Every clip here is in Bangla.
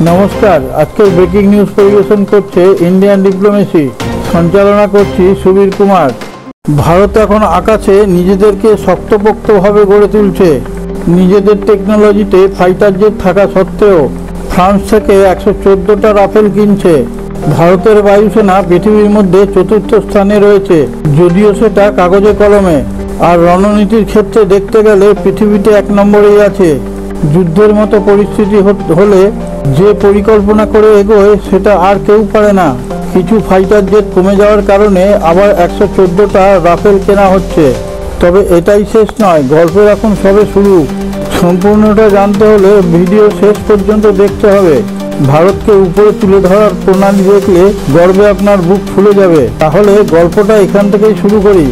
নমস্কার, আজকের ব্রেকিং নিউজ পরিবেশন করছে ইন্ডিয়ান ডিপ্লোমেসি। সঞ্চালনা করছি সুবীর কুমার। ভারত এখন আকাশে নিজেদেরকে শক্তপোক্তভাবে গড়ে তুলছে। নিজেদের টেকনোলজিতে ফাইটার জেট থাকা সত্ত্বেও ফ্রান্স থেকে 114টা রাফেল কিনছে। ভারতের বায়ুসেনা পৃথিবীর মধ্যে চতুর্থ স্থানে রয়েছে, যদিও সেটা কাগজে কলমে। আর রণনীতির ক্ষেত্রে দেখতে গেলে পৃথিবীতে 1 নম্বরেই আছে। যুদ্ধের মতো পরিস্থিতি হলে যে পরিকল্পনা করে এগোয় সেটা আর কেউ পারে না। কিছু ফাইটার জেট কমে যাওয়ার কারণে আবার 114টা রাফেল কেনা হচ্ছে। তবে এটাই শেষ নয়, গল্পের এখন সবে শুরু। সম্পূর্ণটা জানতে হলে ভিডিও শেষ পর্যন্ত দেখতে হবে। ভারতকে উপরে তুলে ধরার প্রণালী দেখলে গর্বে আপনার বুক ফুলে যাবে। তাহলে গল্পটা এখান থেকেই শুরু করি।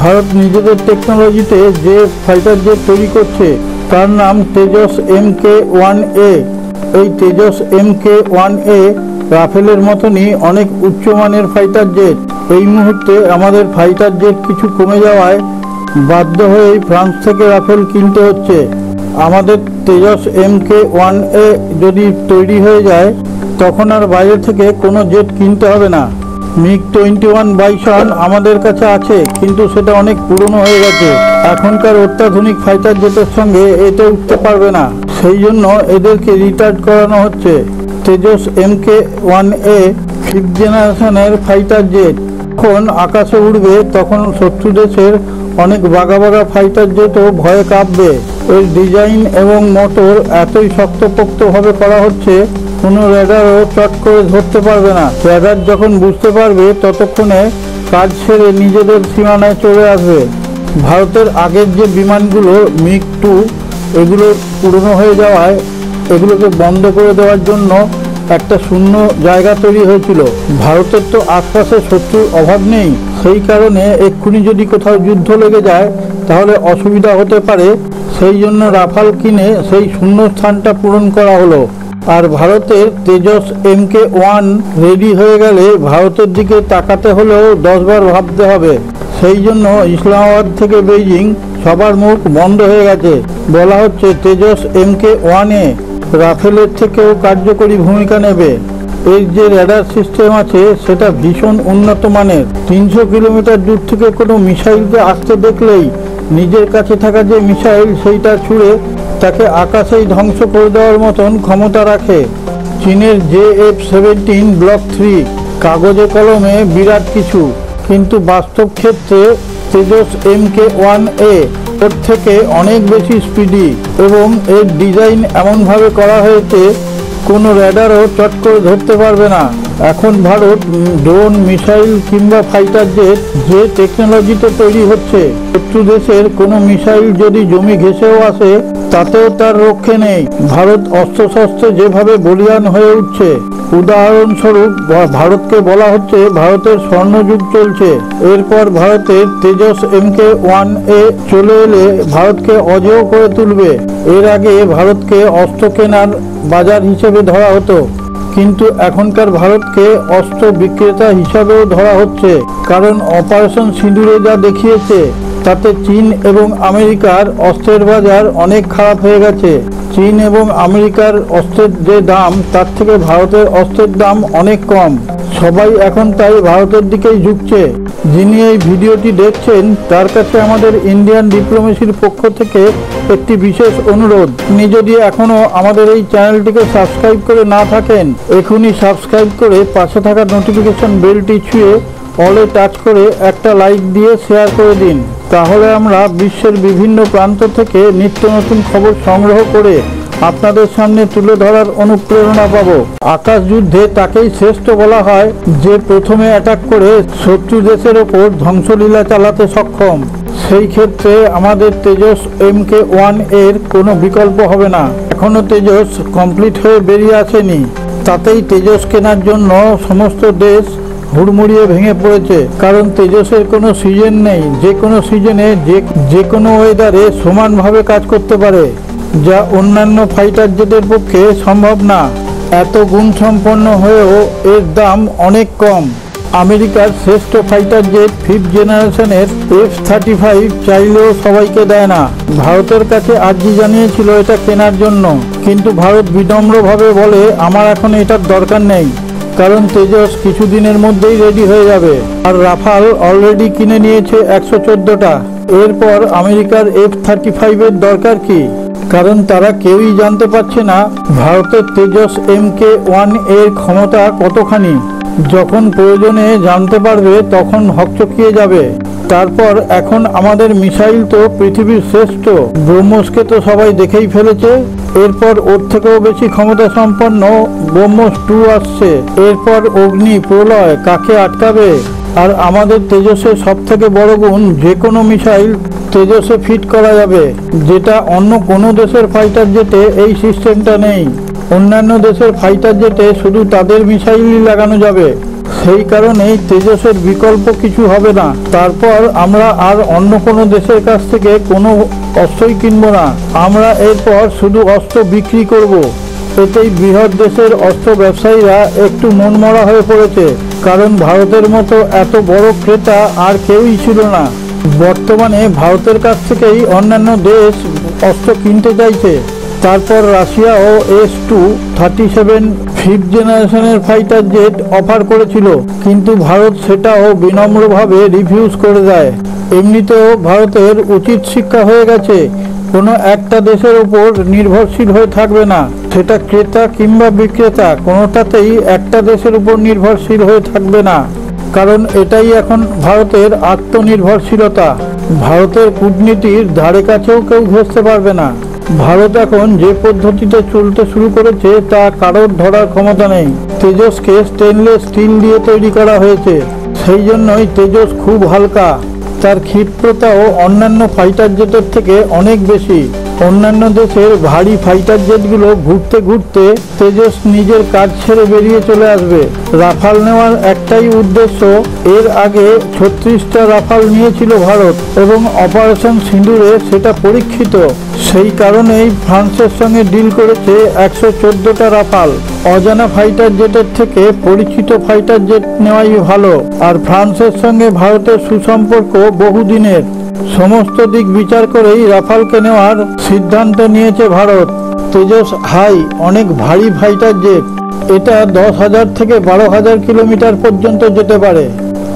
ভারত নিজেদের টেকনোলজিতে যে ফাইটার জেট তৈরি করছে তার নাম তেজস MK-1A। এই তেজস MK-1A রাফেলের মতনই অনেক উচ্চমানের ফাইটার জেট। এই মুহূর্তে আমাদের ফাইটার জেট কিছু কমে যাওয়ায় বাধ্য হয়েই ফ্রান্স থেকে রাফেল কিনতে হচ্ছে। আমাদের তেজস MK-1A যদি তৈরি হয়ে যায় তখন আর বাইরে থেকে কোনো জেট কিনতে হবে না। MiG-21 বাইসন আমাদের কাছে আছে, কিন্তু সেটা অনেক পুরনো হয়ে গেছে। এখনকার অত্যাধুনিক ফাইটার জেটের সঙ্গে এটা উঠতে পারবে না। সেই জন্য এদেরকে রিটায়ার্ড করানো হচ্ছে। তেজস MK-1A 5th জেনারেশনের ফাইটার জেট। যখন আকাশে উড়বে তখন শত্রু দেশের অনেক বাঘা বাঘা ফাইটার জেটও ভয়ে কাঁপবে। এর ডিজাইন এবং মোটর এতই শক্তপোক্তভাবে করা হচ্ছে কোনো রেডারও চট করে ধরতে পারবে না। রেডার যখন বুঝতে পারবে ততক্ষণে কাজ সেরে নিজেদের সীমানায় চলে আসবে। ভারতের আগের যে বিমানগুলো MiG-2 এগুলো পুরনো হয়ে যাওয়ায় এগুলোকে বন্ধ করে দেওয়ার জন্য একটা শূন্য জায়গা তৈরি হয়েছিল। ভারতের তো আশপাশে শত্রুর অভাব নেই, সেই কারণে এক্ষুনি যদি কোথাও যুদ্ধ লেগে যায় তাহলে অসুবিধা হতে পারে। সেই জন্য রাফাল কিনে সেই শূন্য স্থানটা পূরণ করা হলো। আর ভারতের তেজস MK-1 রেডি হয়ে গেলে ভারতের দিকে তাকাতে হলেও 10 বার ভাবতে হবে। সেই জন্য ইসলামাবাদ থেকে বেইজিং সবার মুখ বন্ধ হয়ে গেছে। বলা হচ্ছে তেজস MK-1A রাফেলের থেকেও কার্যকরী ভূমিকা নেবে। এর যে রেডার সিস্টেম আছে সেটা ভীষণ উন্নত মানের। 300 কিলোমিটার দূর থেকে কোনো মিসাইলকে আসতে দেখলেই নিজের কাছে থাকা যে মিসাইল সেইটা ছুঁড়ে তাকে আকাশেই ধ্বংস করে দেওয়ার মতন ক্ষমতা রাখে। চীনের JF-17 ব্লক 3 কাগজে কলমে বিরাট কিছু, কিন্তু বাস্তব ক্ষেত্রে তেজস MK-1A ওর থেকে অনেক বেশি স্পিডি এবং এর ডিজাইন এমনভাবে করা হয়েছে কোনো রেডারও চট করে ধরতে পারবে না। এখন ভারত ড্রোন, মিসাইল কিংবা ফাইটার জেট যে টেকনোলজিতে তৈরি হচ্ছে, শত্রু দেশের কোনো মিসাইল যদি জমি ঘেঁষেও আসে তাতেও তার রক্ষে নেই। ভারত অস্ত্রশস্ত্রে যেভাবে বলীয়ান হয়ে উঠছে, উদাহরণস্বরূপ ভারতকে বলা হচ্ছে ভারতের স্বর্ণযুগ চলছে। এরপর ভারতের তেজস MK-1A চলে এলে ভারতকে অজেয় করে তুলবে। এর আগে ভারতকে অস্ত্র কেনার বাজার হিসেবে ধরা হতো, কিন্তু এখনকার ভারতকে অস্ত্র বিক্রেতা হিসাবেও ধরা হচ্ছে। কারণ অপারেশন সিঁদুরে যা দেখিয়েছে তাতে চীন এবং আমেরিকার অস্ত্রের বাজার অনেক খারাপ হয়ে গেছে। চীন এবং আমেরিকার অস্ত্রের যে দাম তার থেকে ভারতের অস্ত্রের দাম অনেক কম। সবাই এখন তাই ভারতের দিকেই ঝুঁকছে। যিনি এই ভিডিওটি দেখছেন তার কাছে আমাদের ইন্ডিয়ান ডিপ্লোমেসির পক্ষ থেকে একটি বিশেষ অনুরোধ। আপনি যদি এখনও আমাদের এই চ্যানেলটিকে সাবস্ক্রাইব করে না থাকেন, এখনই সাবস্ক্রাইব করে পাশে থাকা নোটিফিকেশন বেলটি ছুঁয়ে অলে টাচ করে একটা লাইক দিয়ে শেয়ার করে দিন। তাহলে আমরা বিশ্বের বিভিন্ন প্রান্ত থেকে নিত্য নতুন খবর সংগ্রহ করে আপনাদের সামনে তুলে ধরার অনুপ্রেরণা পাব। আকাশ যুদ্ধে তাকেই শ্রেষ্ঠ বলা হয় যে প্রথমে অ্যাটাক করে শত্রু দেশের ওপর ধ্বংসলীলা চালাতে সক্ষম। সেই ক্ষেত্রে আমাদের তেজস MK-1 এর কোনো বিকল্প হবে না। এখনো তেজস কমপ্লিট হয়ে বেরিয়ে আসেনি, তাতেই তেজস কেনার জন্য সমস্ত দেশ হুড়মুড়িয়ে ভেঙে পড়েছে। কারণ তেজসের কোনো সিজন নেই, যে কোনো সিজনে যে কোনো ওয়েদারে সমানভাবে কাজ করতে পারে, যা অন্যান্য ফাইটার জেটের পক্ষে সম্ভব না। এত গুণসম্পন্ন হয়েও এর দাম অনেক কম। আমেরিকার শ্রেষ্ঠ ফাইটার জেট 5th জেনারেশনের F-35 চাইলেও সবাইকে দেয় না। ভারতের কাছে আর্জি জানিয়েছিল এটা কেনার জন্য, কিন্তু ভারত বিনম্রভাবে বলে আমার এখন এটার দরকার নেই, কারণ তেজস কিছুদিনের মধ্যেই রেডি হয়ে যাবে। আর রাফাল অলরেডি কিনে নিয়েছে 114টা। এরপর আমেরিকার F-35 এর দরকার কি? কারণ তারা কেউই জানতে পারছে না ভারতের তেজস Mk-1 এর ক্ষমতা কতখানি। যখন প্রয়োজনে জানতে পারবে তখন হকচকিয়ে যাবে। তারপর এখন আমাদের মিসাইল তো পৃথিবীর শ্রেষ্ঠ, ব্রহ্মসকে তো সবাই দেখেই ফেলেছে। এরপর ওর থেকেও বেশি ক্ষমতা সম্পন্ন ব্রহ্মস 2 আসছে। এরপর অগ্নি, প্রলয়, কাকে আটকাবে? আর আমাদের তেজসের সব থেকে বড় গুণ, যে কোনো মিসাইল তেজসে ফিট করা যাবে, যেটা অন্য কোনো দেশের ফাইটার জেটে এই সিস্টেমটা নেই। অন্যান্য দেশের ফাইটার জেটে শুধু তাদের মিসাইলই লাগানো যাবে। সেই কারণেই তেজসের বিকল্প কিছু হবে না। তারপর আমরা আর অন্য কোনো দেশের কাছ থেকে কোনো অস্ত্রই কিনবো না। আমরা এরপর শুধু অস্ত্র বিক্রি করব। এতেই বৃহৎ দেশের অস্ত্র ব্যবসায়ীরা একটু মনমরা হয়ে পড়েছে, কারণ ভারতের মতো এত বড় ক্রেতা আর কেউই ছিল না। বর্তমানে ভারতের কাছ থেকেই অন্যান্য দেশ অস্ত্র কিনতে চাইছে। তারপর রাশিয়াও S-237 5th জেনারেশনের ফাইটার জেট অফার করেছিল, কিন্তু ভারত সেটাও বিনম্রভাবে রিফিউজ করে দেয়। এমনিতেও ভারতের উচিত শিক্ষা হয়ে গেছে, কোনো একটা দেশের উপর নির্ভরশীল হয়ে থাকবে না। সেটা ক্রেতা কিংবা বিক্রেতা, কোনোটাতেই একটা দেশের উপর নির্ভরশীল হয়ে থাকবে না। কারণ এটাই এখন ভারতের আত্মনির্ভরশীলতা। ভারতের কূটনীতির ধারে কাছেও কেউ ঘেঁষতে পারবে না। ভারত এখন যে পদ্ধতিতে চলতে শুরু করেছে তা কারোর ধরার ক্ষমতা নেই। তেজসকে স্টেনলেস স্টিল দিয়ে তৈরি করা হয়েছে, সেই জন্যই তেজস খুব হালকা। তার ক্ষিপ্রতাও অন্যান্য ফাইটার জেটের থেকে অনেক বেশি। অন্যান্য দেশের ভারী ফাইটার জেটগুলো ঘুরতে ঘুরতে তেজস নিজের কাজ ছেড়ে বেরিয়ে চলে আসবে। রাফাল নেওয়ার একটাই উদ্দেশ্য, এর আগে 36টা রাফাল নিয়েছিল ভারত এবং অপারেশন সিঁদুরে সেটা পরীক্ষিত। সেই কারণেই ফ্রান্সের সঙ্গে ডিল করেছে 114টা রাফাল। অজানা ফাইটার জেটের থেকে পরিচিত ফাইটার জেট নেওয়াই ভালো। আর ফ্রান্সের সঙ্গে ভারতের সুসম্পর্ক বহুদিনের। সমস্ত দিক বিচার করেই রাফালকে নেওয়ার সিদ্ধান্ত নিয়েছে ভারত। তেজস হাই অনেক ভারী ফাইটার জেট। এটা 10,000 থেকে 12,000 কিলোমিটার পর্যন্ত যেতে পারে।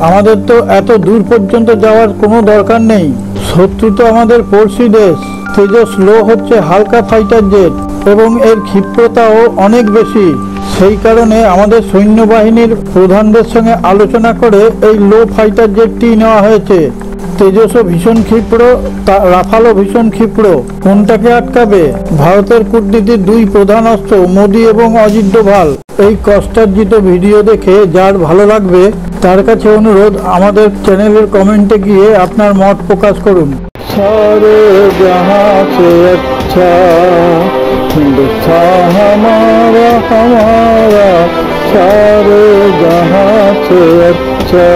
আমাদের তো এত দূর পর্যন্ত যাওয়ার কোনো দরকার নেই। শত্রু তো আমাদের পড়শি দেশ। তেজস লো হচ্ছে হালকা ফাইটার জেট এবং এর ক্ষিপ্রতাও অনেক বেশি। সেই কারণে আমাদের সৈন্যবাহিনীর প্রধানদের সঙ্গে আলোচনা করে এই লো ফাইটার জেটটি নেওয়া হয়েছে। তেজসও ভীষণ ক্ষিপ্র, রাফালও ভীষণ ক্ষিপ্র। কোনটাকে আটকাবে? ভারতের কূটনীতির দুই প্রধান অস্ত্র মোদি এবং অজিত ডোভাল। এই কষ্টার্জিত ভিডিও দেখে যার ভালো লাগবে তার কাছে অনুরোধ, আমাদের চ্যানেলের কমেন্টে গিয়ে আপনার মত প্রকাশ করুন। সারে জাহাঁ সে আচ্ছা হিন্দুস্তান হামারা হামারা, সারে জাহাঁ সে আচ্ছা।